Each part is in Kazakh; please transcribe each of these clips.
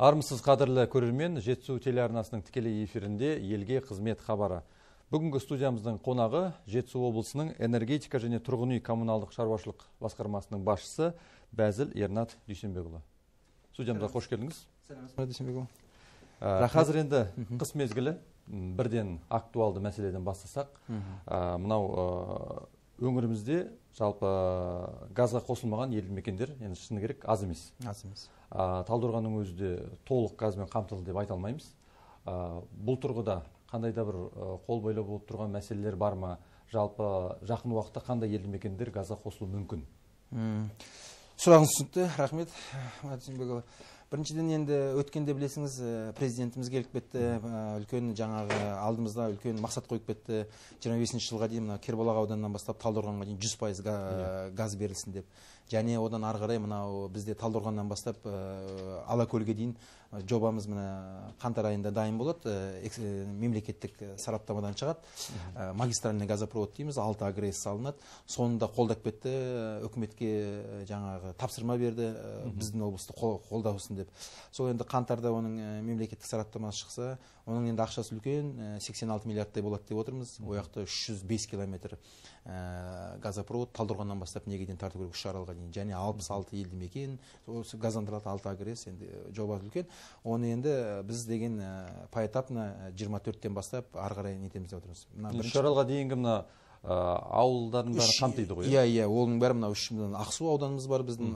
Армысыз қадірлі көрермен, Жетісу телеарнасының тікелей эфирінде елге қызмет хабары. Бүгінгі студиямыздың қонағы Жетісу облысының энергетика және тұрғын үй коммуналдық шаруашылық басқармасының басшысы Бәзіл Ернат Дүйсенбекұлы. Студиямызға қош келдіңіз. Дүйсенбекұлы. Қазір енді қыс мезгілі, бірден актуалды мәселеден бастасақ, мынау өңірімізде жалпы газға қосылмаған елді мекендер, енді шыны керек, аз емес. Талдықорғанның өзі де толық газбен қамтылды деп айта алмаймыз. Бұл тұрғыда қандай да бір қол бойлау болып тұрған мәселелер бар ма? Жалпы жақын уақытта қандай елді мекендер газға қосылуы мүмкін? Сұрағыңыз түсінікті, рахмет. Біріншіден енді өткенде білесіңіз, президентіміз келіп кетті, үлкен жаңағы алдымызда үлкен мақсат қойып кетті. 25 жылға дейін Кербұлақ ауданынан бастап Талдықорғанға дейін 100% газ берілсін деп. Және одан ары қарай мынау бізде Талдықорғаннан бастап Алакөлге дейін жобамыз қаңтар айында дайын болады. Мемлекеттік сараптамадан шығады. Магистральный газопровод дейміз, 6 АГРС салынады. Сонында қолдап кетті, үкіметке жаңағы тапсырма берді, біздің облысты қолдаусын деп. Сол енді қаңтарда оның мемлекеттік сараптамасы шықса, оның енді ақшасы үлкен, 86 миллиардтай болады деп отырмыз. Ояқты 305 километр газопровод Талдықорғаннан бастап Негеден тарту керек Үшаралға дейін. Және 66 елді мекен, газдандырылады 6 АГРС, енді жобасы үлкен. Оны енді біз деген поэтапно 24-тен бастап ары қарай нетеміз деп отырмыз. Үшаралға дейінгі мына ауылдардың бәрі қамтиды ғой. Иә, оның бәрі мына Ақсу ауданымыз бар біздің,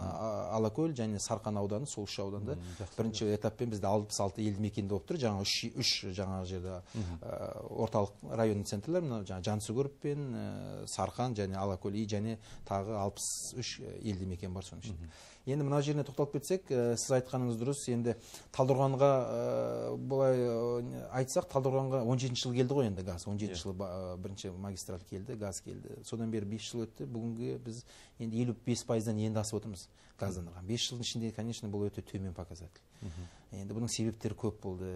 Алакөл және Сарқан ауданы, сол үш ауданда. Бірінші этаппен бізде 66 елді мекенде болып тұр. Жаңа үш жаңағы жерде орталық районный центрлер, Жансүгіров пен Сарқан және Алакөл және тағы 63 елді мекен бар соның ішінде. Енді мына жеріне тоқталып кетсек, сіз айтқаныңыз дұрыс. Енді Талдықорғанға былай айтсақ, Талдықорғанға 17 жыл келді ғой енді газ. 17 жыл бірінші магистраль келді, газ келді. Содан бері 5 жыл өтті. Бүгінгі біз енді 55%-дан енді асып отырмыз газдандырған. 5 жылдың ішінде, конечно, бұл өте төмен показатель. Енді бұның себептері көп болды.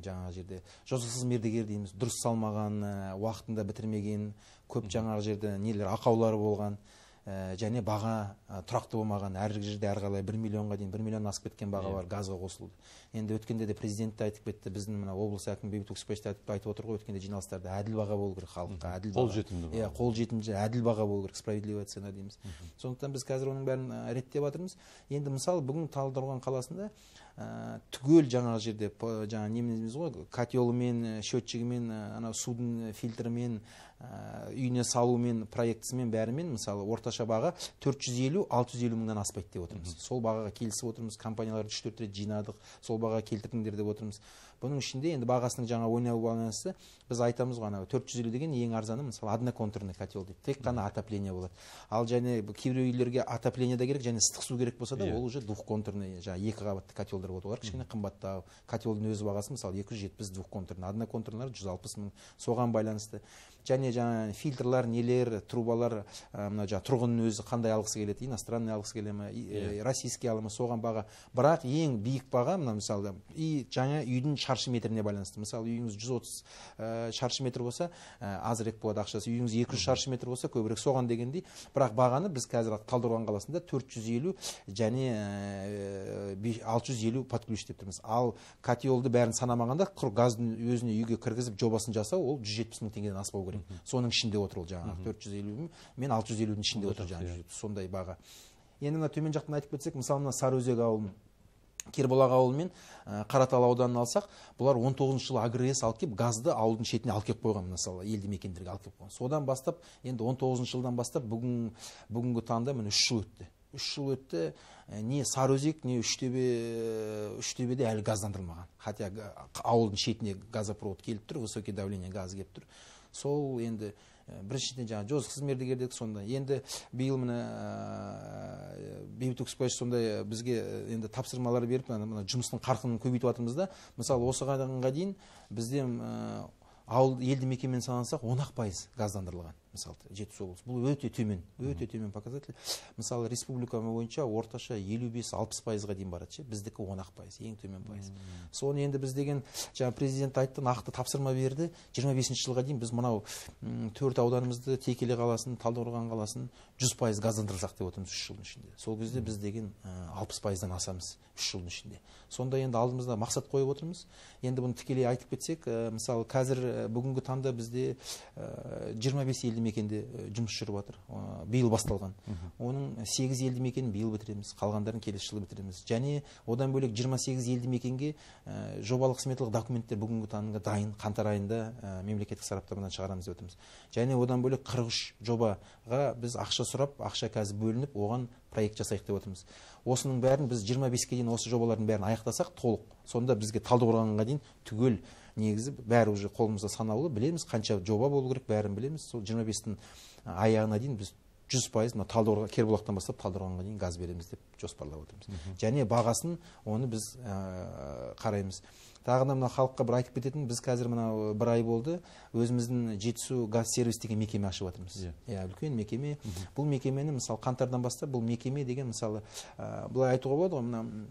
Жаңағы жерде жосықсыз мердігер дейміз, дұрыс салмаған, уақытында бітірмеген, көп жаңағы жерде нелер ақаулары болған. Және баға тұрақты болмаған, әр жерде әрқалай 1 миллионға дейін, 1 миллион асып кеткен баға бар газға қосылды. Енді өткенде де президент те айтып кетті, біздің мына облыс әкімі Бейбіт Өксікбаев айтып отыр ғой, өткенде жиналыстарда әділ баға болу керек халыққа, әділ баға. Қолжетімді. Қолжетімді, әділ баға болу керек, справедливая цена дейміз. Сондықтан біз қазір оның бәрін реттеп жатырмыз. Енді мысалы бүгін Талдықорған қаласында түгел жаңағы жерде жаңа неміз ғой, котелымен, счетчигімен, судың фильтрімен, үйіне салумен, проектісімен бәрімен мысалы орташа баға 450-650 мыңнан аспайды деп отырмыз. Сол бағаға келісіп отырмыз, компанияларды 3-4 рет жинадық, сол бағаға келтірдіңдер деп отырмыз. Бұның ішінде енді бағасының жаңа ойнауы байланысты біз айтамыз ғой, 450 деген ең арзаны мысалы одноконтурный котел дейді. Тек қана отопление болады. Ал және кейбір үйлерге отопление да керек, және ыстық су керек болса да, ол уже двухконтурный, жаңа 2 қабатты котелдер болады. Олар кішкене қымбаттау. Котелдің өзі бағасы мысалы 270 двухконтурный, одноконтурныйлар 160 мың. Соған байланысты. Және жаңа фильтрлар, нелер, трубалар, тұрғынның өзі қандай алғысы келеді, иностранный алғысы келе ме, российский ала ма, соған баға. Бірақ ең биік баға мысалы жаңа үйдің шаршы метріне байланысты. Мысалы үйіңіз 130 шаршы метр болса, азырақ болады ақшасы. Үйіңіз 200 шаршы метр болса, көбірек. Соған дегендей. Бірақ бағаны біз қазір Талдықорған қаласында 450 және 650 подключ деп тұрмыз. Ал котелді бәрін санамағанда, құр газдың өзіне үйге кіргізіп жобасын жасау, ол 170 мың теңгеден аспау керек. Соның ішінде отыр ол жаңағы 450 мен 650-дің ішінде отыр жаңағы сондай баға. Енді мына төмен жақтан айтып кетсек, мысалы мына Сарыөзек ауылын, Кербұлақ ауылы мен Қаратал ауданын алсақ, бұлар 19 жылы АГРС алып келіп, газды ауылдың шетіне алып келіп қойған, мысалы елді мекендерге алып келіп қойған. Содан бастап, енді 19 жылдан бастап бүгінгі таңда міне 3 жыл өтті. 3 жыл өтті, не Сарыөзек, не Үштөбеде әлі газдандырылмаған. Хотя ауылдың шетіне газопровод келіп тұр, высокий давление газ келіп тұр. Сол енді біріншіден жаңа жосықсыз мердігер дедік сонда. Енді биыл міне Бейбіт Өксікбаев сондай бізге енді тапсырмалар беріп, жұмыстың қарқынын көбейтіп жатырмыз да. Мысалы осыған дейін бізде ауыл елді мекенмен санансақ 10% газдандырылған. мысалы Жетісу облысы. Бұл өте төмен показатель. Мысалы республика бойынша орташа 55-60%-ға дейін барады ше, біздікі 10%, ең төмен пайыз. Соны енді біз деген жаңа президент айтты, нақты тапсырма берді, 25 жылға дейін біз мынау 4 ауданымызды, Текелі қаласын, Талдықорған қаласын 100% газдандырсақ деп отырмыз 3 жылдың ішінде. Сол кезде біз деген 60%-дан асамыз 3 жылдың ішінде. Сонда енді алдымызда мақсат қойып отырмыз. Енді бұны тікелей айтып кетсек, мысалы қазір бүгінгі таңда бізде 25 елді мекенде жұмыс жүріп жатыр. Биыл басталған. Оның 8 елді мекенін биыл бітіреміз, қалғандарын келесі жылы бітіреміз. Және одан бөлек 28 елді мекенге жобалық сметалық документтер бүгінгі таңда дайын, қаңтар айында мемлекеттік сараптамадан шығарамыз деп отырмыз. Және одан бөлек 43 жобаға біз ақша сұрап, ақша қазір бөлініп, оған проект жасайық деп отырмыз. Осының бәрін біз 25-ке дейін осы жобалардың бәрін аяқтасақ толық. Сонда бізге Талдықорғанға дейін түгел негізі бәрі уже қолымызда санаулы, білеміз қанша жоба болу керек, бәрін білеміз. Сол 25-тің аяғына дейін біз 100% Талдықорған, Кербұлақтан бастап Талдықорғанға дейін газ береміз деп жоспарлап отырмыз. Және бағасын оны біз қараймыз. Тағы да мына халыққа бір айтып кететін, біз қазір мына бір ай болды, өзіміздің Жетісу газ сервис деген мекеме ашып жатырмыз. Үлкен мекеме. Бұл мекемені мысалы қаңтардан бастап бұл мекеме деген мысалы былай айтуға болады ғой, мына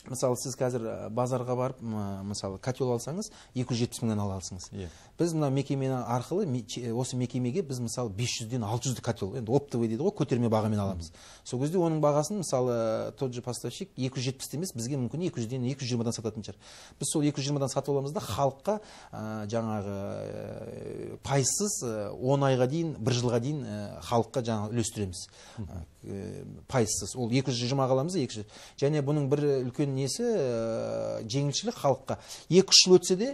мысалы сіз қазір базарға барып, мысалы котел алсаңыз 270 мыңнан ала алсыңыз. Біз мына мекеме арқылы осы мекемеге біз мысалы 500-ден 600 котел, енді оптовый дейді ғой, көтерме бағамен аламыз. Сол кезде оның бағасын мысалы тот же поставщик 270 емес, бізге мүмкін 200-ден 220-дан сататын шығар. Біз сол 220-дан сатып аламыз да халыққа жаңағы пайсыз 10 айға дейін, 1 жылға дейін халыққа жаңағы үлестіреміз. Пайсыз. Ол 220-ға аламыз, және бұның бір үлкен несі жеңілшілік халыққа 2-3 жыл өтсе де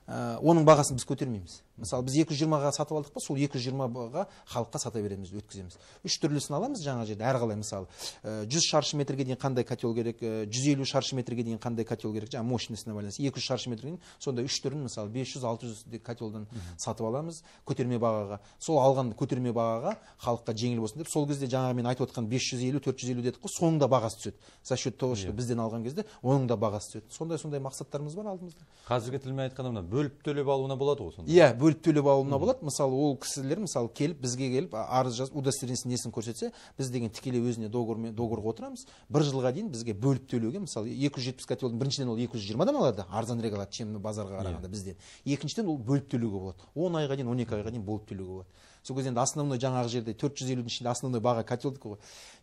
оның бағасын біз көтермейміз. Мысалы біз 220-ға сатып алдық па, сол 220-ға халыққа сата береміз, өткіземіз. 3 түрлісін аламыз жаңа жерде, әрқалай мысалы 100 шаршы метрге дейін қандай котел керек, 150 шаршы метрге дейін қандай котел керек, жаңа мощностьына байланысты 200 шаршы метрге дейін, сонда 3 түрін мысалы 500-600 котелдан сатып аламыз көтерме бағаға. Сол алған көтерме бағаға халыққа жеңіл болсын деп, сол кезде жаңа мен айтып отқан 550-450 дедік қой, соның да бағасы түседі. За счет того, что бізден алған кезде оның да бағасы түседі. Сондай мақсаттарымыз бар алдымызда. Қазіргі тілмен айтқанда бөліп төлеп алуына болады ғой сонда. Иә, бөліп төлеп алуына болады. Мысалы ол кісілер мысалы келіп бізге келіп арыз жазып удостоверениесін несін көрсетсе, біз деген тікелей өзіне договорға отырамыз. 1 жылға дейін бізге бөліп төлеуге, мысалы 270 котелдің біріншіден ол 220-дан алады, арзанірек алады, чем базарға қарағанда бізден. Екіншіден ол бөліп төлеуге болады. 10 айға дейін, 12 айға дейін бөліп төлеуге болады. Сол кезде енді основной жаңағы жерде 450-дің ішінде основной баға котелдік қой.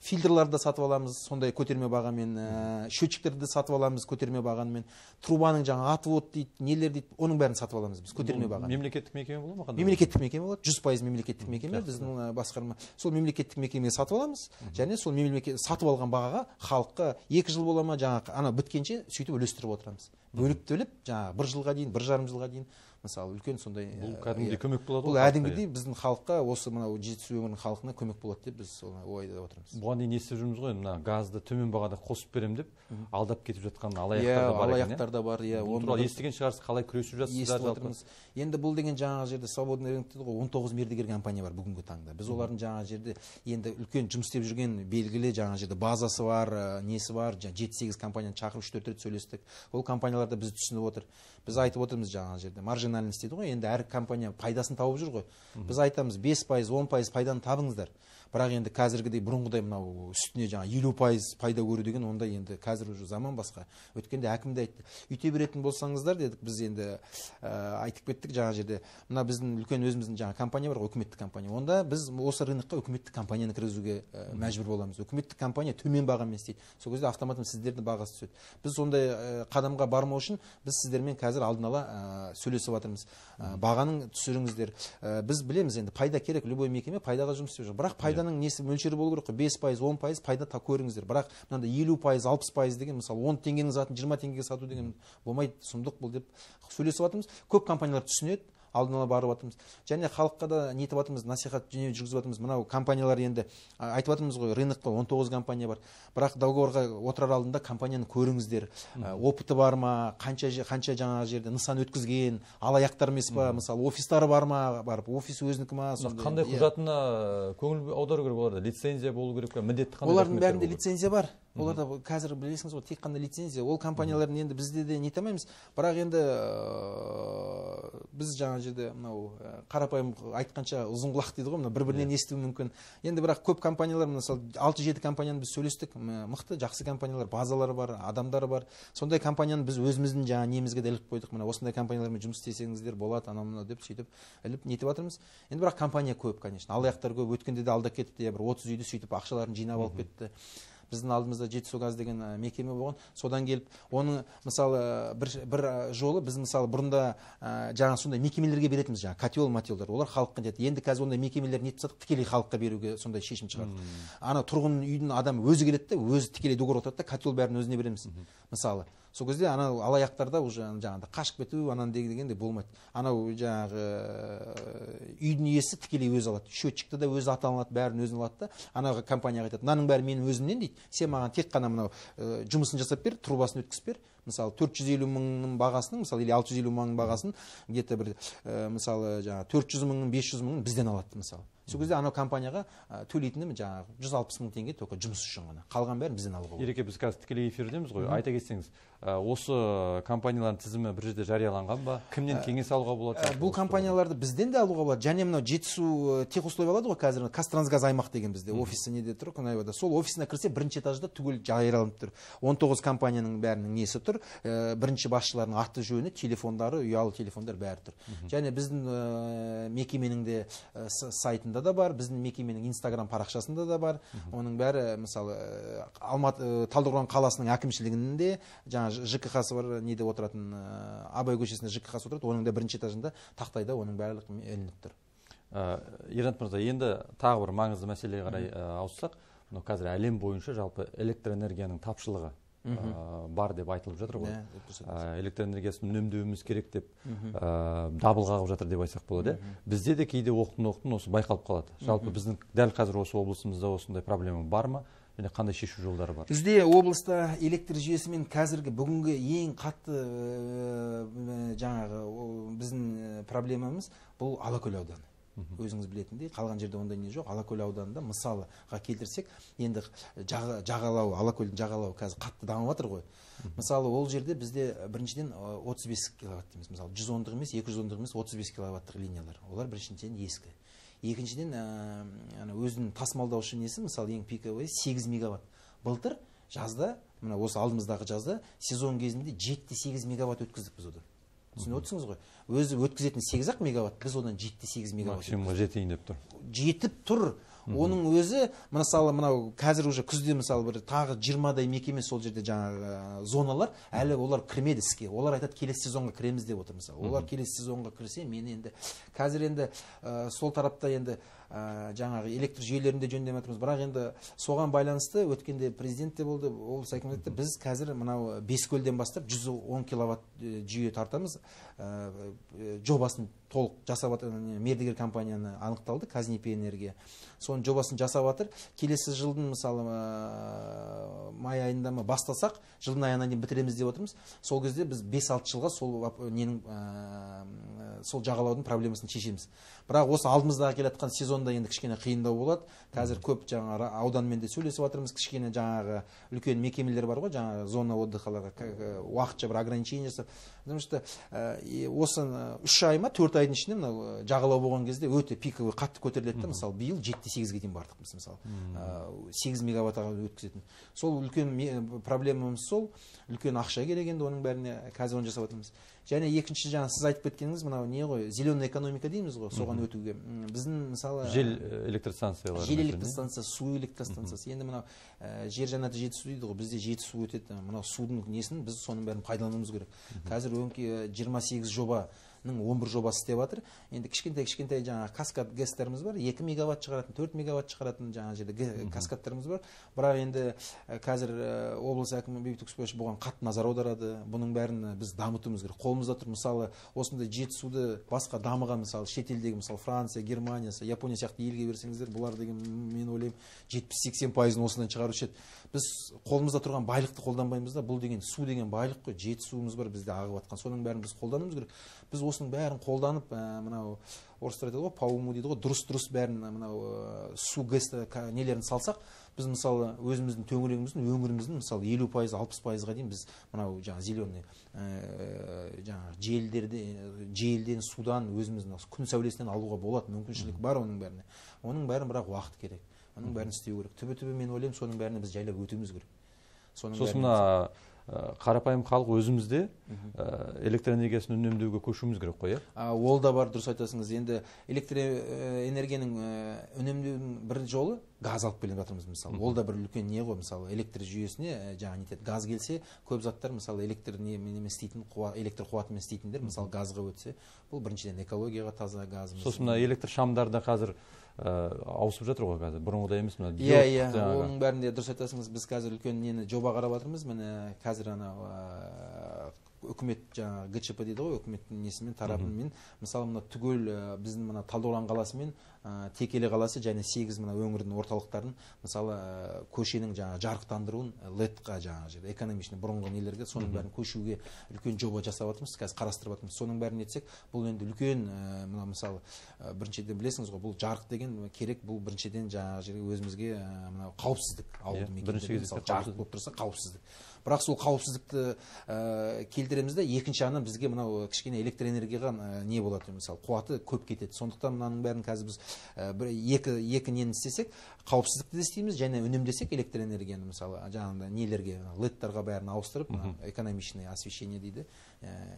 Фильтрларды сатып аламыз, сондай көтерме бағамен, счетчиктерді сатып аламыз көтерме бағамен, трубаның жаңа отвод дейді, нелер дейді, оның бәрін сатып аламыз біз көтерме бағамен. Мемлекеттік мекеме болады ма? Мемлекеттік мекеме болады, 100% мемлекеттік мекеме, біздің басқарма. Сол мемлекеттік мекемеге сатып аламыз, және сол мемлекет сатып алған бағаға халыққа 2 жыл бола ма, жаңағы ана біткенше сөйтіп үлестіріп отырамыз. Бөліп төлеп, жаңағы 1 жылға дейін, 1,5 жылға дейін мысалы үлкен сондай кәдімгідей көмек болады. Бұл әдімгідей біздің халыққа, осы мынау Жетісу өңірінің халқына көмек болады деп біз ойда отырмыз. Бұған дейін естіп жүрміз ғой, мына газды төмен бағада қосып берем деп алдап кетіп жатқан алаяқтар да бар. Бұл туралы естіген шығарсыз, қалай күресіп жатсыздар? Енді бұл деген жаңағы жерде свободный рынок дейді ғой, 19 мердігер компания бар бүгінгі таңда. Біз олардың жаңағы жерде енді үлкен жұмыс істеп жүрген белгілі жаңағы жерде базасы бар, несі бар, 7-8 компанияны шақырып 3-4 рет сөйлестік. Ол компаниялар да бізді түсініп отыр. Біз айтып отырмыз жаңағы жерде маржинальность дейді ғой, енді әр компания пайдасын тауып жүр ғой. Біз айтамыз 5%, 10% пайданы табыңыздар. Бірақ енді қазіргідей бұрынғыдай мынау үстіне жаңа 50% пайда көру деген онда енді қазір уже заман басқа. Өткенде әкім де айтты, үйте беретін болсаңыздар дедік, біз енді айтып кеттік жаңа жерде. Мына біздің үлкен өзіміздің жаңа компания бар ғой, үкіметтік компания. Онда біз осы рынокқа үкіметтік компанияны кіргізуге мәжбүр боламыз. Үкіметтік компания төмен бағамен істейді. Сол кезде автоматом сіздердің бағасы түседі. Біз сондай қадамға бармау үшін біз сіздермен қазір алдын ала сөйлесіп жатырмыз. Бағаның түсіріңіздер. Біз білеміз енді пайда керек, любой мекеме пайдаға жұмыс істеп жүр. Бірақ пайданың несі мөлшері болу керек қой, 5%, 10% пайда көріңіздер. Бірақ мынандай 50%, 60% деген, мысалы 10 теңгенің затын 20 теңгеге сату деген болмайды, сұмдық бұл деп сөйлесіп жатырмыз. Көп компаниялар түсінеді. Алдын ала барып жатырмыз. Және халыққа да нетіп жатырмыз, насихат жүргізіп жатырмыз. Мынау компаниялар енді айтып жатырмыз ғой, рынокта 19 компания бар. Бірақ договорға отырар алдында компанияны көріңіздер. Опыты бар ма, қанша жаңағы жерде нысан өткізген, алаяқтар емес па, мысалы офистары бар ма, барып офис өзінікі ма, қандай құжатына көңіл аудару керек оларда? Лицензия болу керек пе, міндетті қандай? Олардың бәрінде лицензия бар. оларда қазір білесіңіз ғой тек қана лицензия, ол компаниялардың енді бізде де не етемейміз, бірақ енді біз жаңа жерде мынау қарапайым айтқанша ұзын құлақ дейді ғой, мына бір-бірінен естуі мүмкін. Енді бірақ көп компаниялар, мысалы 6-7 компанияны біз сөйлестік, мықты, жақсы компаниялар, базалары бар, адамдары бар. Сондай компанияны біз өзіміздің жаңа немізге де іліп қойдық. Мына осындай компаниялармен жұмыс істесеңіздер болады, анау-мынау деп сөйтіп іліп нетіп жатырмыз. Енді бірақ компания көп, конечно. Алаяқтар көп, өткенде де алдап кетті, бір 30 үйді сөйтіп ақшаларын жинап алып кетті. Біздің алдымызда Жетісугаз деген мекеме болған. Содан келіп, оны мысалы бір жолы біз мысалы бұрында жаңа сондай мекемелерге беретіміз, жаңа котел, мателдар. Олар халыққа жетті. Енді қазір ондай мекемелер не етсақ, тікелей халыққа беруге сондай шешім шығарды. Ана тұрғын үйдің адамы өзі келеді де, өзі тікелей договор отырады да, котел бәрін өзіне береміз. Мысалы, сол кезде ана алаяқтарда уже жаңағыда қашып кету, анан дегенде болмайды. Анау жаңағы үйдің иесі тікелей өзі алады. Счетчикті де өзі аталынады, бәрін өзін алады да, анау компанияға айтады. Мынаның бәрі менің өзімнен дейді. Сен маған тек қана мынау жұмысын жасап бер, трубасын өткізіп бер. Мысалы 450 мыңның бағасының, мысалы или 650 мыңның бағасын где-то бір мысалы жаңағы 400 мыңның, 500 мыңның бізден алады мысалы. Сол кезде анау компанияға төлейтінім жаңағы 160 мың теңге только жұмыс үшін ғана. Қалған бәрін бізден алуға болады. Ереке, біз қазір тікелей эфирдеміз ғой. Айта кетсеңіз, осы компаниялардың тізімі бір жерде жарияланған ба? Кімнен кеңес алуға болады? Бұл компанияларды бізден де алуға болады. Және мынау Жетісу техусловие алады ғой қазір, Қазтрансгаз аймақ деген бізде офисі неде тұр, Қонаевада. Сол офисіне кірсе бірінші этажда түгел жарияланып тұр. 19 компанияның бәрінің несі тұр. Бірінші басшылардың аты жөні, телефондары, ұялы телефондар бәрі тұр. Және біздің мекеменің де сайтында да бар, біздің мекеменің Инстаграм парақшасында да бар. Оның бәрі мысалы Алматы Талдықорған қаласының әкімшілігінде жаңа ЖКХ-сы бар, неде отыратын Абай көшесінде ЖКХ-сы отырады. Оның да бірінші этажында тақтайда оның барлық ілініп тұр. Ернат мырза, енді тағы бір маңызды мәселеге қарай ауыссақ, қазір әлем бойынша жалпы электроэнергияның тапшылығы бар деп айтылып жатыр ғой. Электроэнергиясын үнемдеуіміз керек деп дабыл қағып жатыр деп айтсақ болады. Бізде де кейде оқтын осы байқалып қалады. Жалпы біздің дәл қазір осы облысымызда осындай проблема бар ма? Және қандай шешу жолдары бар? Бізде облыста электр жүйесімен қазіргі бүгінгі ең қатты жаңағы біздің проблемамыз бұл Алакөл ауданы. Өзіңіз білетіндей, қалған жерде ондай не жоқ. Алакөл ауданында мысалыға келтірсек, енді жағалау, Алакөлдің жағалауы қазір қатты дамып жатыр ғой. Мысалы, ол жерде бізде біріншіден 35 киловатт дейміз. Мысалы, 110-дық емес, 210-дық емес, 35 киловаттық линиялар. Олар біріншіден ескі. Екіншіден, өзінің тасымалдаушы несі, мысалы, ең пиковый 8 мегаватт. Былтыр жазда, мына осы алдымыздағы жазда, сезон кезінде 7-8 мегаватт өткіздік біз одан. Түсініп отырсыңыз ғой. Өзі өткізетін 8-ақ мегаватт, біз одан 7-8 мегаватт. Максимумға жетейін деп тұр. Жетіп тұр. Оның өзі, мысалы, мынау қазір уже күзде мысалы бір тағы 20-дай мекеме сол жерде жаңағы зоналар, әлі олар кірмеді іске. Олар айтады, келесі сезонға кіреміз деп отыр мысалы. Олар келесі сезонға кірсе, мен енді қазір енді сол тарапта енді жаңағы электр жүйелерінде жөндеп жатырмыз. Бірақ енді соған байланысты өткенде президент те болды, облыс әкімі айтты, біз қазір мынау Бескөлден бастап 110 киловатт жүйе тартамыз. Жобасын толық жасап жатыр, мердігер компанияны анықталды, Казнипе энергия. Соның жобасын жасап жатыр. Келесі жылдың мысалы май айында бастасақ, жылдың аяғына дейін бітіреміз деп отырмыз. Сол кезде біз 5-6 жылға сол жағалаудың проблемасын шешеміз. Бірақ осы алдымыздағы келатқан сезонда енді кішкене қиындау болады. Қазір көп жаңа ауданмен де сөйлесіп жатырмыз. Кішкене жаңағы үлкен мекемелер бар ғой, жаңағы зона отдыхаларға уақытша бір ограничение жасап. Потому что осы 3 ай ма 4 айдың ішінде мынау жағалау болған кезде өте пиковый қатты көтеріледі да. Мысалы, биыл 7-8-ге дейін бардық біз мысалы. 8 мегаваттқа өткізетін. Сол үлкен проблемамыз сол. Үлкен ақша керек енді оның бәріне қазір оны жасап жатырмыз. Және екінші жаңа сіз айтып кеткеніңіз мынау не ғой, зеленая экономика дейміз ғой, соған өтуге. Біздің мысалы жел электростанциялары. Жел электростанция, су электростанциясы. Енді мынау жер жаннаты Жетісу дейді ғой, бізде Жетісу өтеді. Мынау судың несін біз соның бәрін пайдалануымыз керек. Қазір 28 жоба 11 жобасы істеп жатыр. Енді кішкентай жаңа каскад гэстеріміз бар, 2 мегаватт шығаратын, 4 мегаватт шығаратын жаңа жерде каскадтарымыз бар. Бірақ енді қазір облыс әкімі Бейбіт Өксікбаев бұған қатты назар аударады. Бұның бәрін біз дамытуымыз керек. Қолымызда тұр, мысалы, осындай Жетісуды басқа дамыған, мысалы, шетелдегі, мысалы, Франция, Германия, Япония сияқты елге берсеңіздер, бұлар деген мен ойлаймын 70-80% осыдан шығарушы еді. Біз қолымызда тұрған байлықты қолданбаймыз да, бұл деген су деген байлық қой, жетісуымыз бар бізде ағып жатқан. Соның бәрін біз қолдануымыз керек. Біз осының бәрін қолданып, мынау орыстар айтады ғой, по уму дейді ғой, дұрыс бәрін мынау су гэс нелерін салсақ, біз мысалы өзіміздің төңірегіміздің, өңіріміздің мысалы 50%, 60%-ға дейін біз мынау жаңа зеленый жаңа желден, судан өзіміздің күн сәулесінен алуға болады, мүмкіншілік бар оның бәріне. Оның бәрін бірақ уақыт керек. Оның бәрін істеу керек. Түбі мен ойлаймын, соның бәріне біз жайлап өтуіміз керек. Сосын қарапайым халық өзімізде электр энергиясын үнемдеуге көшуіміз керек қой, иә? Ол да бар, дұрыс айтасыңыз. Енді электр энергияның үнемдеудің бір жолы газ алып келіп жатырмыз мысалы. Ол да бір үлкен не ғой, мысалы электр жүйесіне жаңа нетеді. Газ келсе, көп заттар мысалы электр немен істейтін, электр қуатымен істейтіндер, мысалы газға өтсе, бұл біріншіден экологияға таза газ. Сосын электр шамдарда қазір ауысып жатыр ғой қазір, бұрынғыдай емес. Иә, оның бәрінде дұрыс айтасыңыз. Біз қазір үлкен нені жоба қарап жатырмыз. Міне қазір үкімет жаңа ГЧП дейді ғой, үкіметтің несімен тарапымен мысалы мына түгел біздің мына Талдықорған қаласы мен Текелі қаласы және 8 мына өңірдің орталықтарын мысалы көшенің жаңа жарықтандыруын LED-ға жаңа жерде экономичный бұрынғы нелерге соның бәрін көшуге үлкен жоба жасап жатырмыз, қазір қарастырып жатырмыз. Соның бәрін етсек, бұл енді үлкен мына мысалы біріншіден білесіңіз ғой, бұл жарық деген керек, бұл біріншіден жаңа жерге өзімізге мына қауіпсіздік, ауылды мекендерде мысалы жарық болып тұрса қауіпсіздік. Бірақ сол қауіпсіздікті келтіреміз де, екінші жағынан бізге мынау кішкене электр энергияға не болады, мысалы қуаты көп кетеді. Сондықтан мынаның бәрін қазір біз екі нені істесек, қауіпсіздікті де істейміз және үнемдесек электр энергияны мысалы жаңағыда нелерге LED-тарға бәрін ауыстырып, экономичное освещение дейді,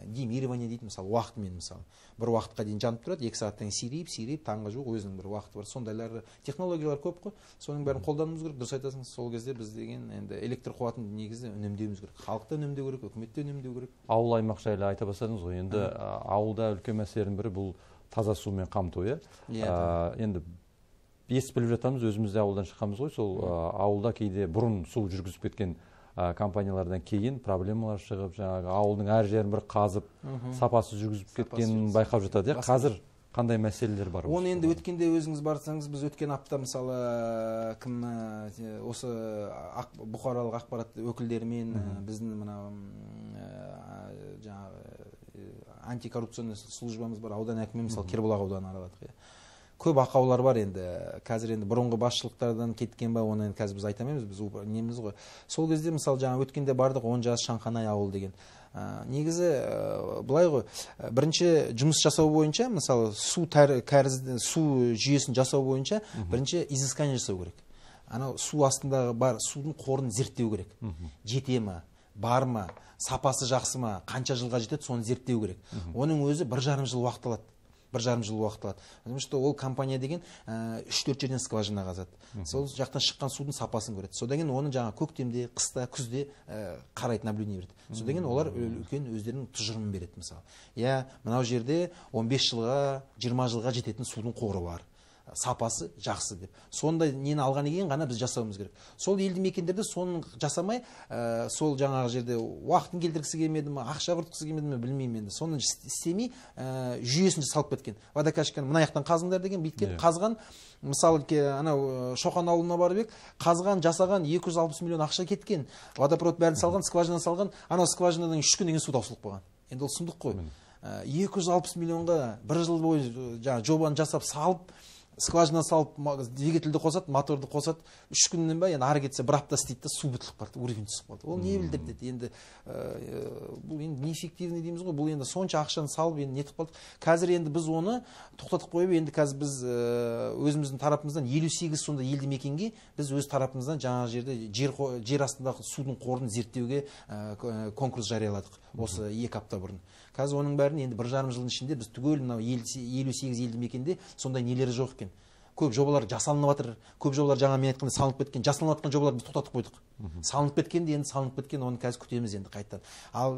демирование дейді, мысалы уақытымен мысалы бір уақытқа дейін жанып тұрады, 2 сағаттан сейрейіп таңға жуық өзінің бір уақыты бар. Сондайлар технологиялар көп қой, соның бәрін қолдануымыз керек. Дұрыс айтасыңыз, сол кезде біз деген енді электр қуатын негізі үнемдеуіміз керек. Халықты үнемдеу керек, үкіметті үнемдеу керек. Ауыл аймақ жайлы айта бастадыңыз ғой. Енді ауылда үлкен мәселенің бірі бұл таза сумен қамту, иә. Енді естіп біліп жатамыз, өзімізде ауылдан шыққанбыз ғой, сол ауылда кейде бұрын су жүргізіп кеткен компаниялардан кейін проблемалар шығып, жаңағы ауылдың әр жерін бір қазып, сапасыз жүргізіп кеткенін байқап жатады. Қазір қандай мәселелер бар? Оны енді өткенде өзіңіз барсаңыз, біз өткен апта мысалы кім осы бұқаралық ақпарат өкілдерімен біздің мына жаңағы антикоррупционный службамыз бар, аудан әкімі мысалы Кербұлақ ауданы араладық. Көп ақаулар бар енді. Қазір енді бұрынғы басшылықтардан кеткен ба, оны қазір біз айтамаймыз, біз неміз ғой. Сол кезде мысалы жаңа өткенде бардық, 10 жас Шаңқанай ауыл деген. Негізі былай ғой, бірінші жұмыс жасау бойынша, мысалы су жүйесін жасау бойынша бірінші изыскание жасау керек. Анау су астындағы бар судың қорын зерттеу керек. Жете ма, бар ма, сапасы жақсы ма, қанша жылға жетеді, соны зерттеу керек. Оның өзі 1,5 жыл уақыт алады. 1,5 жыл уақыт алады. Потому что ол компания деген 3-4 жерден скважина қазады. Сол жақтан шыққан судың сапасын көреді. Содан кейін оны жаңа көктемде, қыста, күзде қарайды, наблюдение береді. Содан кейін олар үлкен өздерінің тұжырымын береді мысалы. Я мынау жерде 15 жылға, 20 жылға жететін судың қоры бар. Сапасы жақсы деп. Сондай нені алғаннан кейін ғана біз жасауымыз керек. Сол елді мекендерде соны жасамай, сол жаңағы жерде уақытын келтіргісі келмеді ме, ақша құртқысы келмеді ме, білмеймін енді. Соны істемей жүйесін салып кеткен. Водокачканы мына жақтан қазыңдар деген, бүйткен қазған, мысалы анау Шоқан ауылына барып ек, қазған, жасаған 260 миллион ақша кеткен. Водопровод бәрін салған, скважина салған, анау скважинадан 3 күннен кейін су таусылып қалған. Енді ол сұмдық қой. 260 миллионға 1 жыл бойы жаңа жобаны жасап салып, скважина салып, двигательді қосады, моторды қосады, 3 күннен бе, енді ары кетсе 1 апта істейді, су бітіліп қалды, уровень түсіп қалды. Ол не білдірді? Енді бұл енді неэффективный дейміз ғой, бұл енді сонша ақшаны салып енді нетіп қалды. Қазір енді біз оны тоқтатып қойып, енді қазір біз өзіміздің тарапымыздан 58 сонда елді мекенге біз өз тарапымыздан жаңа жерде жер астындағы судың қорын зерттеуге конкурс жарияладық осы 2 апта бұрын. Қазір оның бәрін енді 1,5 жылдың ішінде біз түгел мынау 58 елді мекенде сондай нелері жоқ екен. Көп жобалар жасалынып жатыр. Көп жобалар жаңа мен айтқандай салынып кеткен, жасалынып жатқан жобаларды біз тоқтатып қойдық. Салынып кеткенде енді салынып кеткен, оны қазір күтеміз енді қайтадан. Ал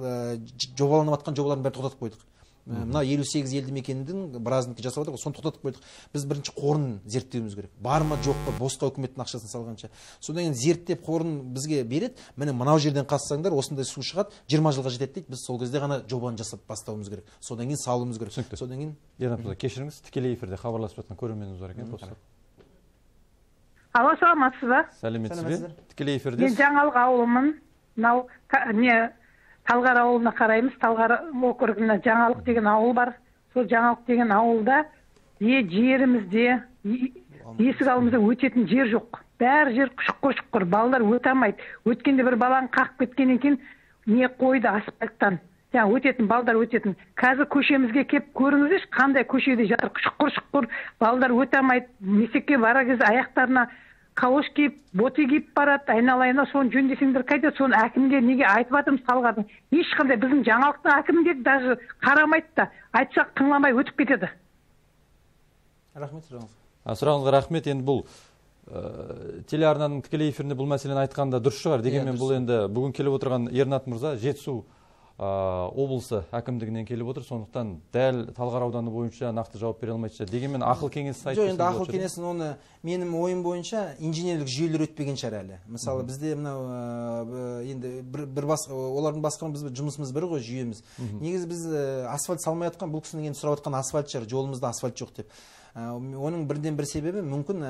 жобаланып жатқан жобалардың бәрін тоқтатып қойдық. Мына 58 елді мекендің біразынікі жасап жатыр, соны тоқтатып қойдық. Біз бірінші қорын зерттеуіміз керек. Бар ма, жоқ па, босқа үкіметтің ақшасын салғанша. Содан кейін зерттеп қорын бізге береді. Міне мынау жерден қазсаңдар, осындай су шығады, 20 жылға жетеді дейді. Біз сол кезде ғана жобаны жасап бастауымыз керек. Содан кейін салуымыз керек. Содан кейін Ернат мырза, кешіріңіз, тікелей эфирде хабарласып жатқан көрерменіміз бар екен. Алло, саламатсыз ба? Сәлеметсіз бе? Тікелей эфирде. Мен Жаңалық ауылымын. Мынау Талғар ауылына қараймыз. Талғар округында Жаңалық деген ауыл бар. сол жаңалық деген ауылда жерімізде есік алдымызда өтетін жер жоқ. Бәрі жер шұқыр, балалар өте алмайды. Өткенде бір баланы қақып кеткеннен кейін не қойды асфальттан. Өтетін, балдар өтетін. Қазір көшемізге кеп көріңіздерші, қандай көшеде жатыр, шұқыр, балдар өте алмайды. Мектепке барар кезде аяқтарына калош киіп, боти киіп барады, айналайына соны жөндесеңдер қайда, соны әкімге неге айтып жатырмыз талғардың. Ешқандай біздің жаңалықтың әкімге даже қарамайды да, айтсақ тыңламай өтіп кетеді. Рахмет сұрағыңыз. Сұрағыңызға рахмет. Енді бұл телеарнаның тікелей эфирінде бұл мәселені айтқанда дұрыс шығар. Дегенмен бұл енді бүгін келіп отырған Ернат мырза Жетісу облысы әкімдігінен келіп отыр. Сондықтан дәл Талғар ауданы бойынша нақты жауап бере алмайды. Дегенмен ақыл кеңес айтып. Жоқ, енді ақыл кеңесін оны менің ойым бойынша инженерлік жүйелер өтпеген шығар әлі. Мысалы бізде мынау енді олардың басқа біз жұмысымыз бір ғой, жүйеміз. Негізі біз асфальт салмай жатқан, бұл кісінің енді сұрап жатқан асфальт шығар, жолымызда асфальт жоқ деп. Оның бірден бір себебі мүмкін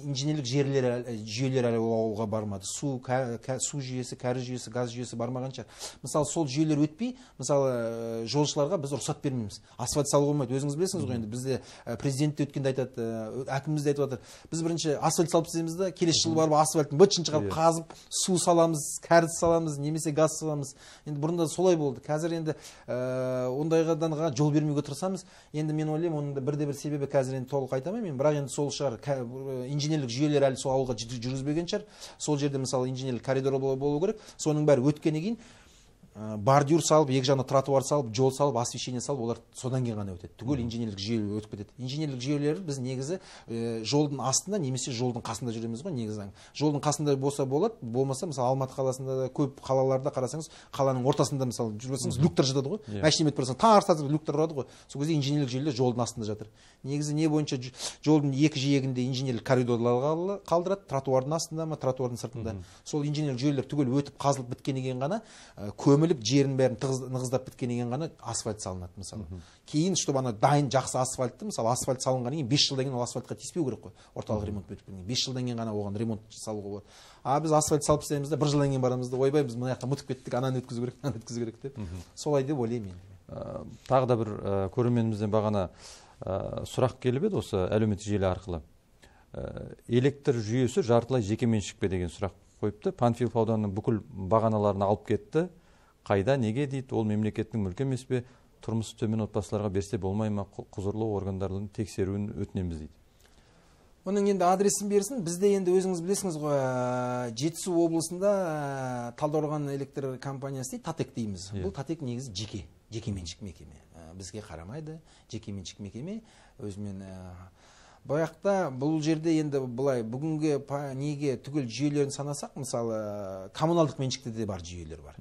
инженерлік жүйелер әлі ауылға бармады. Су жүйесі, кәріз жүйесі, газ жүйесі бармаған шығар. Мысалы сол жүйелер өтпей, мысалы жолшыларға біз рұқсат бермейміз. Асфальт салуға болмайды. Өзіңіз білесіңіз ғой, енді бізде президент те өткенде айтады, әкіміміз де айтып жатыр. Біз бірінші асфальт салып тастаймыз да, келесі жылы барып асфальттың бытшын шығарып қазып, су саламыз, кәріз саламыз, немесе газ саламыз. Енді бұрында солай болды. Қазір енді ондайға жол бермеуге тырысамыз. Енді мен ойлаймын, оның бірде бір себебі қазір енді толық айтамаймын, бірақ енді сол шығар, инженерлік жүйелер әлі сол ауылға жүргізбеген шығар. Сол жерде мысалы инженерлік коридор болу керек. Соның бәрі өткеннен кейін бордюр салып, екі жағына тротуар салып, жол салып, освещение салып, олар содан кейін ғана өтеді. Түгел инженерлік жүйе өтіп кетеді. Инженерлік жүйелер біз негізі жолдың астында немесе жолдың қасында жүреміз ғой, негізі. Жолдың қасында болса болады, болмаса мысалы Алматы қаласында да көп қалаларда қарасаңыз, қаланың ортасында мысалы жүрсеңіз, люктар жатады ғой. Машина өтіп барсаң, таңертең люктар тұрады ғой. Сол кезде инженерлік жүйелер жолдың астында жатыр. Негізі не бойынша жолдың екі жиегінде инженерлік коридорлар қалдырады, тротуардың астында ма, тротуардың сыртында. Сол инженерлік жүйелер түгел өтіп қазылып біткеннен кейін ғана көміліп жерін бәрін нығыздап біткеннен кейін ғана асфальт салынады мысалы. Кейін чтобы ана дайын жақсы асфальтты, мысалы асфальт салынғаннан кейін 5 жылдан кейін ол асфальтқа тиіспеу керек қой. Орталық ремонт өткеннен кейін 5 жылдан кейін ғана оған ремонт жасалуға болады. Біз асфальт салып тастаймыз да 1 жылдан кейін барамыз да, ойбай біз мына жаққа ұмытып кеттік, ананы өткізу керек, мынаны өткізу керек деп. Солай деп ойлаймын енді. Тағы да бір көрерменімізден бағана сұрақ келіп еді осы әлеуметтік желі арқылы. Электр жүйесі жартылай жекеменшік пе деген сұрақ қойыпты. Панфилов ауданының бүкіл бағаналарын алып кетті. Қайда, неге дейді, ол мемлекеттің мүлкі емес пе, тұрмысы төмен отбасыларға берсе болмай ма, құзырлы органдардың тексеруін өтінеміз дейді. Оның енді адресін берсін. Бізде енді өзіңіз білесіңіз ғой, Жетісу облысында Талдықорған электр компаниясы дейді, ТАТЭК дейміз. Бұл ТАТЭК негізі жекеменшік мекеме. Бізге қарамайды, жекеменшік мекеме өзімен. Баяқта бұл жерде енді бұлай бүгінгі неге түгел жүйелерін санасақ, мысалы коммуналдық меншікте де бар жүйелер бар.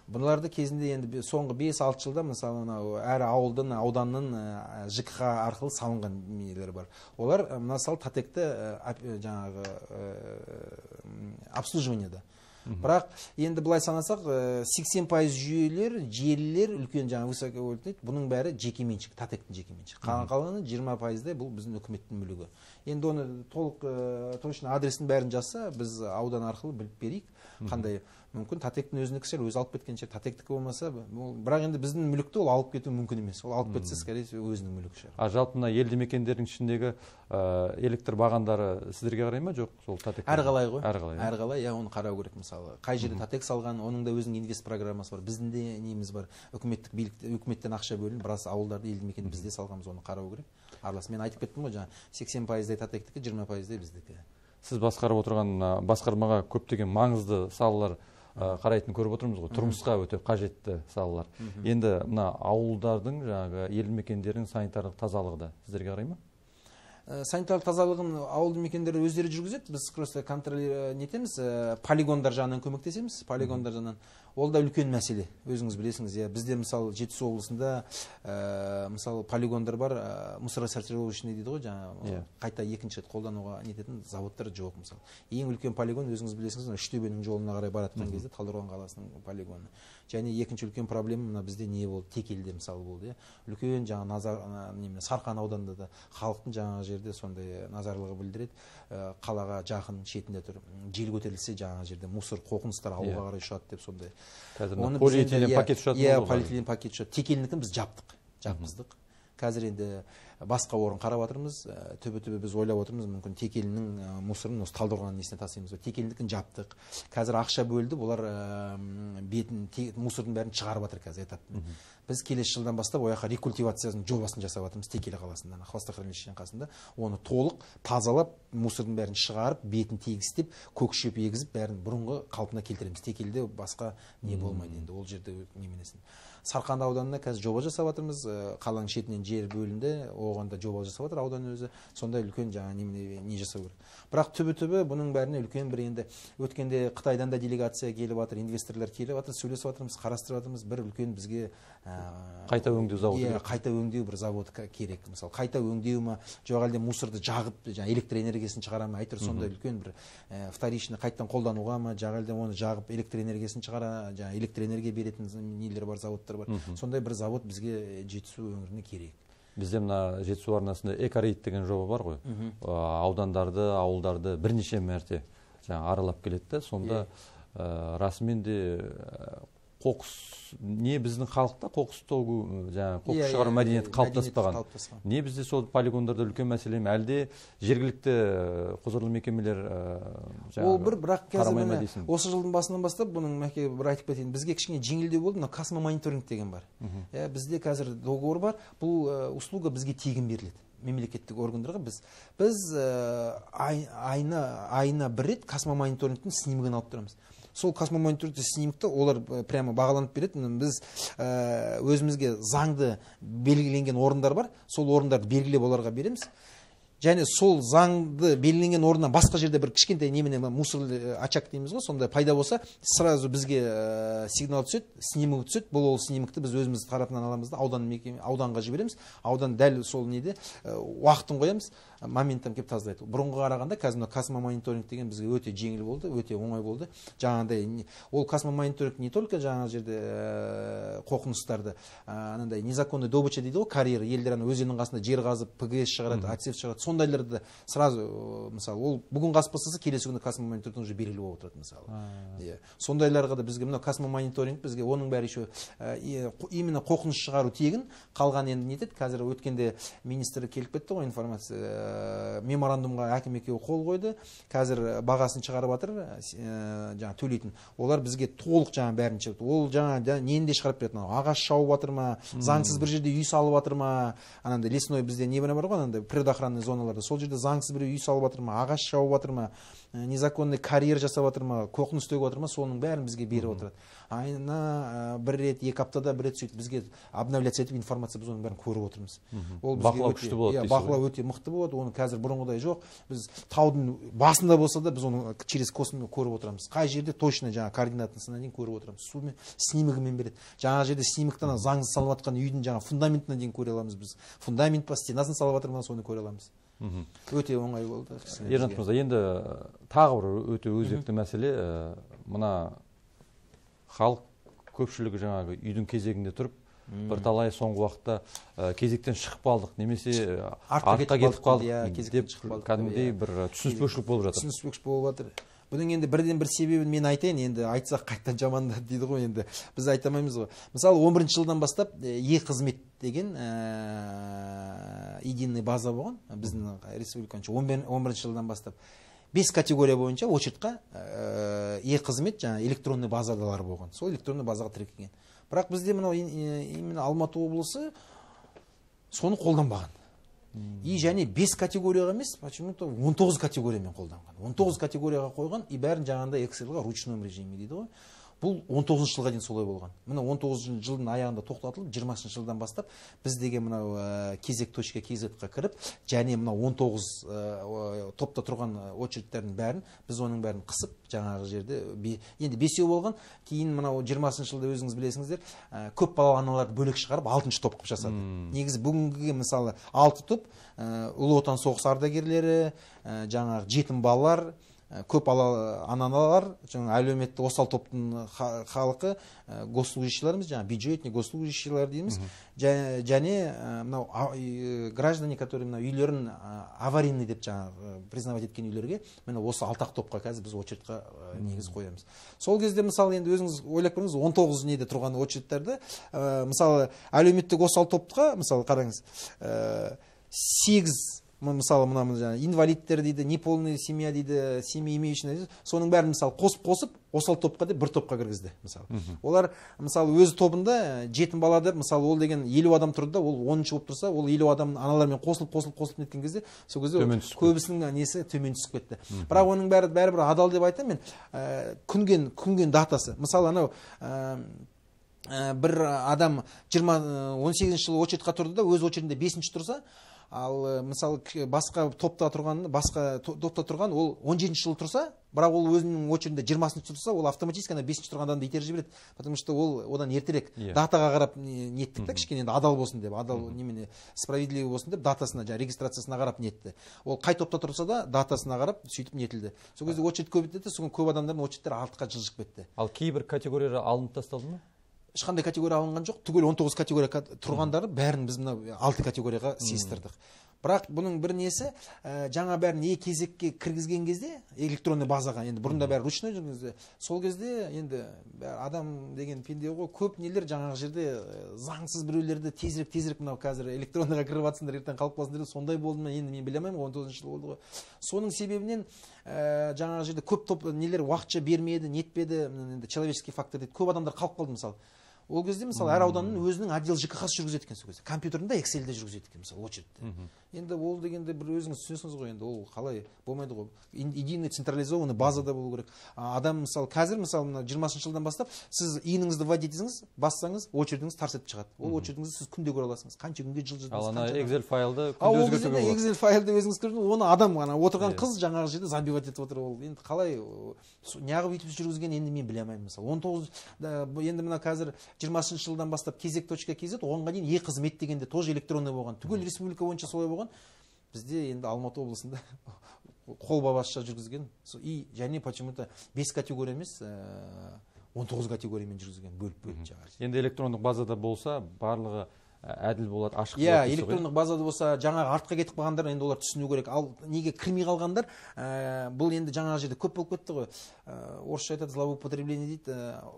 Бұларды кезінде енді соңғы 5-6 жылда мысалы әр ауылдың, ауданның ЖКХ арқылы салынған нелер бар. Олар мысалы ТАТЭКті жаңағы обслуживаниеда. Бірақ енді былай санасақ 80% жүйелер, желілер үлкен жаңа высоковольтный, бұның бәрі жекеменшік, ТАТЭКтің жекеменшік. Қалғаны 20%-дай бұл біздің үкіметтің мүлігі. Енді оны толық точно адресін бәрін жазса, біз аудан арқылы біліп берейік. Қандай мүмкін ТАТЭКтің өзіндікі шығар, өзі алып кеткен шығар, ТАТЭКтікі болмаса, бірақ енді біздің мүлікті ол алып кету мүмкін емес. Ол алып кетсе, скорее өзінің мүлікі шығар. Жалпы мына елді мекендердің ішіндегі электр бағандары сіздерге қарай ма, жоқ? Сол ТАТЭК. Әрқалай ғой. Әрқалай, оны қарау керек мысалы. Қай жерде ТАТЭК салған, оның да өзінің инвест программасы бар. Біздің де неміз бар. Үкіметтен ақша бөлініп, біраз ауылдарды, елді мекенді бізде салғанбыз, оны қарау керек. Аралас, мен айтып кеттім ғой, жаңа 80%-дай ТАТЭКтікі, 20%-дай біздікі. Сіз басқарып отырған басқармаға көптеген маңызды салалар қарайтын көріп отырмыз ғой, тұрмысқа өте қажетті салалар. Енді мына ауылдардың, жаңағы елді мекендердің санитарлық тазалығы да сіздерге қарай ма? Санитарлық тазалығын ауылды мекендері өздері жүргізеді. Біз просто контроль нетеміз, полигондар жағынан көмектесеміз. Полигондар жағынан ол да үлкен мәселе. Өзіңіз білесіңіз, бізде мысалы Жетісу облысында мысалы полигондар бар, мусоросортировочный дейді ғой, жаңа қайта екінші рет қолдануға нететін заводтар жоқ мысалы. Ең үлкен полигон өзіңіз білесіңіз, Үштөбенің жолына қарай баратқан кезде Талдықорған қаласының полигоны. Және екінші үлкен проблема мына бізде не болды, Текелде мысалы болды. Үлкен жаңа Сарқан ауданында да халықтың жаңа жерде сондай назарлығы білдіреді. Қалаға жақын шетінде тұр. Жел көтерілсе жаңа жерде мусор қоқыныстар ауылға қарай ұшады деп сондай. Қазір полиэтилен пакет ұшады. Полиэтилен пакет ұшады. Текелінікін біз жапқыздық. қазір енді басқа орын қарап жатырмыз. Төбе біз ойлап отырмыз, мүмкін Текелінің мусорын осы Талдықорған несіне тасимыз. Текелдікін жаптық. Қазір ақша бөлді, олар бетін мусордың бәрін шығарып жатыр қазір этаппен. Біз келесі жылдан бастап ояққа рекультивацияның жобасын жасап жатырмыз Текелі қаласында, хвостохранилищенің қасында. Оны толық тазалап, мусордың бәрін шығарып, бетін тегістеп, көк шөп егізіп, бәрін бұрынғы қалпына келтіреміз. Текелде басқа не болмайды енді, ол жерде неменесін. Сарқанды ауданына қазір жоба жасап жатырмыз. Қаланың шетінен жер бөлінді, оған да жоба жасап жатыр аудан өзі. Сондай үлкен жаңа не жасау керек. Бірақ түбі бұның бәріне үлкен бір енді өткенде Қытайдан да делегация келіп жатыр, инвесторлар келіп жатыр, сөйлесіп жатырмыз, қарастырып жатырмыз. Бір үлкен бізге қайта өңдеу заводы. Қайта өңдеу бір завод керек. Мысалы, қайта өңдеу ма, жоқ әлде мусорды жағып, жаңа электр энергиясын шығара ма, әйтеуір сондай үлкен бір вторичный қайтадан қолдануға ма, жоқ әлде оны жағып электр энергиясын шығара, жаңа электр энергия беретін нелер бар, заводтар бар. Сондай бір завод бізге Жетісу өңіріне керек. Бізде мына Жетісу арнасында экорейд деген жоба бар ғой. Аудандарды, ауылдарды бірнеше мәрте аралап келеді. Сонда расымен де қоқыс не біздің халықта қоқыс төгу, қоқыс шығару мәдениеті қалыптаспаған. Не бізде сол полигондарда үлкен мәселе ме, әлде жергілікті құзырлы мекемелер ол бірақ қазір осы жылдың басынан бастап бұның мәке бір айтып кетейін, бізге кішкене жеңілдеу болды, мына космомониторинг деген бар. Бізде қазір договор бар, бұл услуга бізге тегін беріледі. Мемлекеттік органдарға біз айына бір рет космомониторингтің снимогын алып тұрамыз. Сол космомониторингті снимкті олар прямо бағаланып береді. Біз өзімізге заңды белгіленген орындар бар, сол орындарды белгілеп оларға береміз. Және сол заңды белгіленген орыннан басқа жерде бір кішкентай немене мусор очаг дейміз ғой, сондай пайда болса, сразу бізге сигнал түседі, снимок түседі. Бұл ол снимкті біз өзіміз тарапынан аламыз да ауданға жібереміз. Аудан дәл сол неде уақытын қоямыз, моменттен келіп тазалайды. Бұрынғы қарағанда қазір космомониторинг деген бізге өте жеңіл болды, өте оңай болды. Жаңағыдай ол космомониторинг не только жаңағы жерде қоқыныстарды, анандай незаконный добыча дейді ғой, карьер елдер өзеннің қасында жер қазып, ПГС шығарады, отсев шығарады. Сондайларды сразу, мысалы, ол бүгін қаспасысы келесі күні космомониторинг уже белгілі болып отырады, мысалы. Сондайларға да бізге мына космомониторинг бізге оның бәрі еще именно қоқыныс шығару тегін, қалған енді не етеді. Қазір өткенде министр келіп кетті ғой, информация меморандумға әкім екеуі қол қойды. Қазір бағасын шығарып жатыр, жаңа төлейтін. Олар бізге толық жаңа бәрін шығарып. Ол жаңа нені де шығарып береді. Ағаш шауып жатыр ма, заңсыз бір жерде үй салып жатыр ма, анандай лесной бізде не бар ғой, анандай природоохранный зоналарда. Сол жерде заңсыз бір үй салып жатыр ма, ағаш шауып жатыр ма, незаконный карьер жасап жатыр ма, қоқыныс төгіп жатыр ма, соның бәрін бізге беріп отырады. Айына бір рет, екі аптада бір рет сөйтіп бізге обновляция етіп информация, біз оның бәрін көріп отырмыз. Бақылау күшті болады. Бақылау өте мықты болады. Оны қазір бұрынғыдай жоқ. Біз таудың басында болса да біз оны через космос көріп отырамыз. Қай жерде точно жаңа координатысына дейін көріп отырамыз. Сумен снимогымен береді. Жаңа жерде снимоктан заңсыз салып жатқан үйдің жаңа фундаментіне дейін көре аламыз біз. Фундамент па, стенасын салып жатыр ма, соны көре аламыз. Өте оңай болды. Ернат мырза, енді тағы бір өте өзекті мәселе, мына халық көпшілігі жаңағы үйдің кезегінде тұрып, бірталай соңғы уақытта кезектен шығып қалдық, немесе артқа кетіп қалдық деп кәдімгідей бір түсініспеушілік болып жатыр. Түсініспеушілік болып жатыр. Бұның енді бірден бір себебін мен айтайын, енді айтсақ қайттан жамандады дейді ғой, енді біз айта алмаймыз ғой. Мысалы 11 жылдан бастап e-қызмет деген единый база болған, біздің республиканша 11 жылдан бастап 5 категория бойынша очередьқа e-қызмет жаңа электронный базалар болған. Сол электронный базаға тіркелген. Бірақ бізде мынау именно Алматы облысы соны қолданбаған. И және 5 категорияға емес, почему-то 19 категориямен қолданған. 19 категорияға қойған, и бәрін жаңағында Excel-ға ручном режиме дейді ғой. Бұл 19 жылға дейін солай болған. Мына 19 жылдың аяғында тоқтатылып, 20 жылдан бастап біз деген мынау кезек.kz-ға кіріп, және мына 19 топта тұрған очередьтердің бәрін, біз оның бәрін қысып, жаңағы жерде енді 5 болған, кейін мынау 20 жылда өзіңіз білесіңіздер, көп балалы аналарды бөлек шығарып 6 топ қылып жасады. Негізі бүгінгі мысалы 6 топ Ұлы Отан соғыс ардагерлері, жаңағы жетім балалар, көп аналар, жаңа әлеуметтік осал топтың халқы, госслужащийларымыз, жаңа бюджетный госслужащийлар дейміз, және мынау граждане, которые мына үйлерін аварийный деп жаңа признавать еткен үйлерге, міне осы 6 топқа қазір біз очередьқа негіз қоямыз. Сол кезде мысалы енді өзіңіз ойлап көріңіз, 19 неде тұрған очередьтерді, мысалы әлеуметтік осал топқа, мысалы қараңыз, 8 мысалы мына инвалидтер дейді, неполная семья дейді, семья имеющая дейді, соның бәрін мысалы қосып осал топқа деп бір топқа кіргізді мысалы. Олар мысалы өз тобында жетім бала деп, мысалы ол деген 50 адам тұрды да, ол 10-шы болып тұрса, ол 50 адам аналармен қосылып неткен кезде, сол кезде көбісінің несі төмен түсіп кетті. Бірақ оның бәрібір адал деп айтамын мен, күнген датасы. Мысалы анау бір адам 18 жылы очередьқа тұрды да, өз очередінде 5-ші тұрса, ал мысалы басқа топта тұрған ол 17-ші жыл тұрса, бірақ ол өзінің очередінде 20-ші тұрса, ол автоматически 5-ші тұрған адамды итеріп жібереді, потому что ол одан ертерек датаға қарап неттік та, кішкене енді адал болсын деп, адал немене справедливый болсын деп, датасына, регистрациясына қарап нетті. Ол қай топта тұрса да датасына қарап сөйтіп нетілді. Сол кезде очередь көп етті, соған көп адамдардың очередьтері артқа жылжып кетті. Ал кейбір категория алынып тасталды ма? Ешқандай категория алынған жоқ. Түгел 19 категория тұрғандары бәрін біз мына 6 категорияға сыйыстырдық. Бірақ бұның бір несі, жаңа бәрін кезекке кіргізген кезде, электронный базаға, енді бұрында бәрі ручной жүргізді. Сол кезде енді адам деген пенде ғой, көп нелер жаңағы жерде заңсыз біреулерді тезірек мынау қазір электронныйға кіріп жатсыңдар, ертең қалып қаласыңдар, сондай болды ма, енді мен біле алмаймын, 19 жыл болды ғой. Соның себебінен жаңағы жерде көп топ нелер уақытша бермеді, нетпеді, енді человеческий фактор дейді, көп адамдар қалып қалды мысалы. Ол кезде мысалы әр ауданның өзінің отдел ЖКХ-сы жүргізеді екен сол кезде. Компьютерінде Excel-де жүргізеді екен мысалы очередьте. Енді ол дегенде бір өзіңіз түсінесіңіз ғой, енді ол қалай болмайды ғой. Единый централизованный базада болу керек. Адам мысалы қазір мысалы мына 20-шы жылдан бастап сіз иініңізді вводить етсеңіз, бассаңыз, очередіңіз тарс етіп шығады. Ол очередіңізді сіз күнде көре аласыңыз. Қанша күнге жылжыдыңыз. Ал ана Excel файлды күнде өзгертуге болады. Excel файлды өзіңіз көрдіңіз, оны адам ана отырған қыз жаңағы жерде забивать етіп отыр. Ол енді қалай неғып өйтіп жүргізген енді мен біле алмаймын мысалы. 19 енді мына қазір 20-шы жылдан бастап кезек.кз, оғанға дейін e-қызмет дегенде тоже электронный болған. Түгел республика бойынша солай болған. Бізде енді Алматы облысында қолбабасша жүргізген. И және почему-то 5 категория емес, 19 категориямен жүргізген, бөліп жаңағы. Енді электрондық базада болса, барлығы әділ болады, ашық болады. Иә, электрондық базада болса, жаңағы артқа кетіп қалғандар енді олар түсіну керек. Ал неге кірмей қалғандар, бұл енді жаңағы жерде көп болып кетті ғой. Орысша айтады, злоупотребление дейді.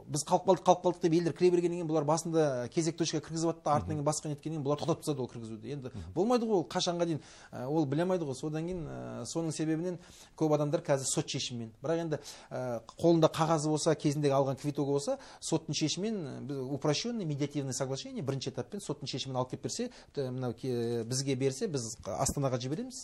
Біз қалып қалдық деп елдер кіре бергеннен кейін бұлар басында кезек.кіргізіп жатты, артынан кейін басқа неткеннен кейін бұлар тоқтатып тастады ол кіргізуді. Енді болмайды ғой, ол қашанға дейін ол біле алмайды ғой. Содан кейін соның себебінен көп адамдар қазір сот шешімімен. Бірақ енді қолында қағазы болса, кезіндегі алған квитогы болса, соттың шешімімен упрощенный медиативный соглашение бірінші этаппен соттың шешімін алып келіп берсе, мынау бізге берсе, біз Астанаға жібереміз,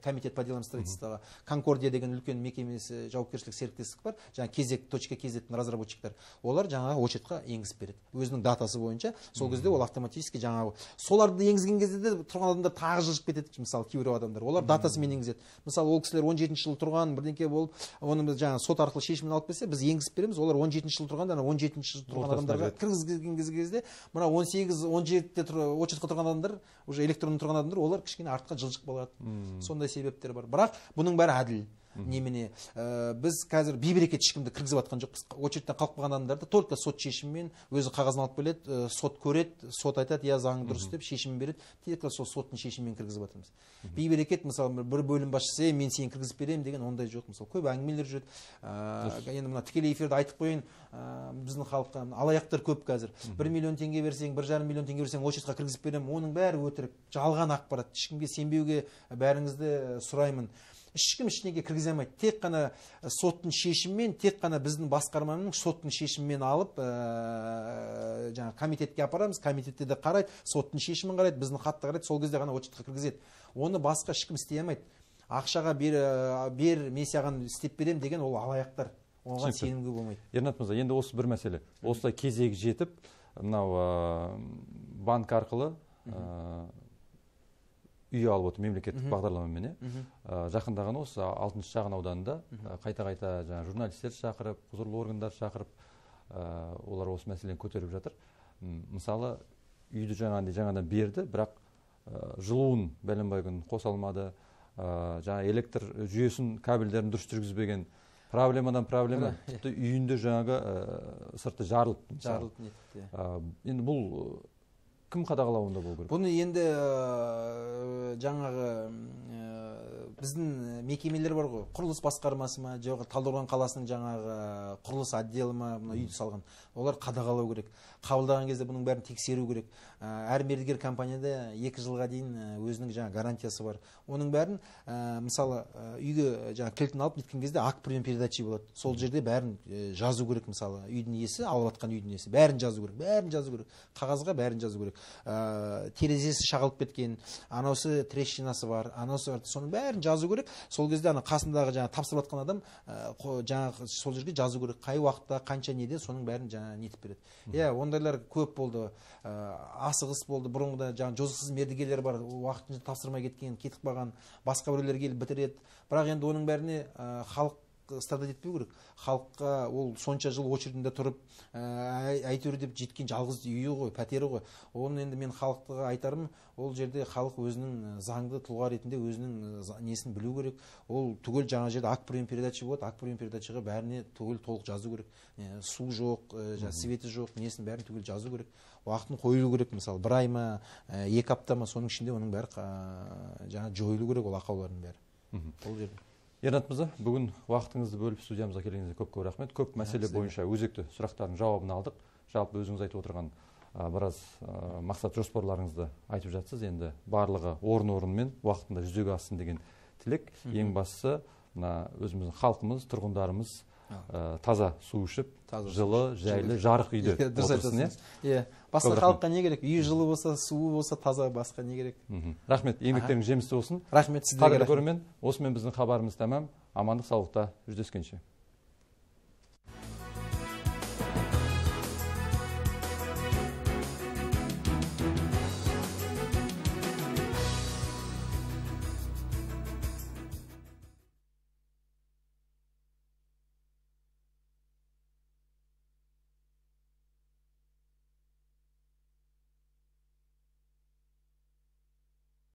комитет по делам строительствоға. Конкордия деген үлкен мекемесі, жауапкершілік серіктестік бар. Жаңа кезек.кз-дің разработчиктар. Олар жаңағы очередьқа енгізіп береді. Өзінің датасы бойынша. Сол кезде ол автоматически жаңағы соларды енгізген кезде де тұрған адамдар тағы жылжып кетеді. Мысалы, кейбір адамдар. Олар датасымен енгізеді. Мысалы, ол кісілер 17-ші жыл тұрған, бірдеңке болып, оны біз жаңа сот арқылы шешімін алып берсе, біз енгізіп береміз. Олар 17-ші жыл тұрғанда, 17-ші жыл тұрған адамдарға кіргізген кезде, мына 18-17-те очередьқа тұрған адамдар, уже электронды тұрған адамдар, олар кішкене артқа жылжып қалады. Сондай себептер бар. Бірақ бұның бәрі әділ. Немене, біз қазір бейберекет ешкімді кіргізіп жатқан жоқпыз. Очередьтен қалып қалған адамдарды только сот шешімімен өзі қағазын алып келеді, сот көреді, сот айтады, я заң дұрыс деп шешімін береді, тек сол соттың шешімімен кіргізіп жатырмыз. Бейберекет мысалы бір бөлім басшысы, мен сені кіргізіп беремін деген ондай жоқ. Мысалы көп әңгімелер жүреді. Енді мына тікелей эфирде айтып қойын, біздің халыққа алаяқтар көп қазір. 1 миллион теңге берсең, 1,5 миллион теңге берсең очередьқа кіргізіп беремін. Оның бәрі өтірік, жалған ақпарат. Ешкімге сенбеуге бәріңізді сұраймын. Ешкім ішінеге кіргізе алмайды. Тек қана соттың шешімімен, тек қана біздің басқарманың соттың шешімімен алып, жаңа комитетке апарамыз, комитетте де қарайды, соттың шешімін қарайды, біздің хатты қарайды, сол кезде ғана очередьқа кіргізеді. Оны басқа ешкім істей алмайды. Ақшаға бер, мен саған істеп берем деген ол алаяқтар. Оған сенімге болмайды. Ернат мырза, енді осы бір мәселе. Осылай кезегі жетіп, мынау банк арқылы үй алып отыр мемлекеттік бағдарламамен. Жақында ғана осы 6-шы шағын ауданында қайта-қайта журналистер шақырып, құзырлы органдар шақырып, олар осы мәселені көтеріп жатыр. Мысалы, үйді жаңадан берді, бірақ жылуын бәленбай күн қоса алмады, жаңа электр жүйесін кабельдерін дұрыс жүргізбеген, проблемадан проблема, тіпті үйінде жаңағы сырты жарылып нетті. Енді бұл кім қадағалауында болу керек? Бұны енді жаңағы біздің мекемелер бар ғой, құрылыс басқармасы ма, жоқ Талдықорған қаласының жаңағы құрылыс отделі ма, мына үйді салған, олар қадағалау керек. Қабылдаған кезде бұның бәрін тексеру керек. Әр мердігер компанияда 2 жылға дейін өзінің жаңа гарантиясы бар. Оның бәрін мысалы үйге жаңа кілтін алып кеткен кезде акт прием передачи болады. Сол жерде бәрін жазу керек, мысалы үйдің иесі, алып жатқан үйдің иесі, бәрін жазу керек. Қағазға бәрін жазу керек. Терезесі шағылып кеткен, анаусы трещинасы бар, анаусы бар, соның бәрін жазу керек. Сол кезде ана қасындағы жаңа тапсырып жатқан адам жаңа сол жерге жазу керек, қай уақытта қанша неде, соның бәрін жаңа нетіп береді. Иә, ондайлар көп болды. Асығыс болды. Бұрынғыда жаңа жозықсыз мердігерлер бар, уақытында тапсырмай кеткен, кетіп қалған, басқа біреулер келіп бітіреді. Бірақ енді оның бәріне халық страдать етпеу керек. Халыққа ол сонша жыл очередінде тұрып, әйтеуір деп жеткен жалғыз үйі ғой, пәтері ғой. Оны енді мен халыққа айтарым, ол жерде халық өзінің заңды тұлға ретінде өзінің несін білу керек. Ол түгел жаңа жерде акт прием передача болады, акт прием передачаға бәріне түгел толық жазу керек. Су жоқ, светі жоқ, несін бәрін түгел жазу керек. Уақытын қойылу керек, мысалы 1 ай ма, 2 апта ма, соның ішінде оның бәрі жаңа жойылу керек, ол ақаулардың бәрі. Ол жерде. Ернат мырза, бүгін уақытыңызды бөліп студиямызға келгеніңізге көп рахмет. Көп мәселе бойынша өзекті сұрақтардың жауабын алдық. Жалпы өзіңіз айтып отырған біраз мақсат жоспарларыңызды айтып жатсыз. Енді барлығы орын-орнымен уақытында жүзеге ассын деген тілек. Ең бастысы өзіміздің халқымыз, тұрғындарымыз таза су ішіп, жылы, жайлы, жарық үйде отырсын. Басқа халыққа не керек? Үй жылы болса, суы болса, таза, басқа не керек? Рахмет, еңбектеріңіз жемісті болсын. Рахмет сіздерге. Осымен біздің хабарымыз тәмам. Амандық, саулықта жүздескенше.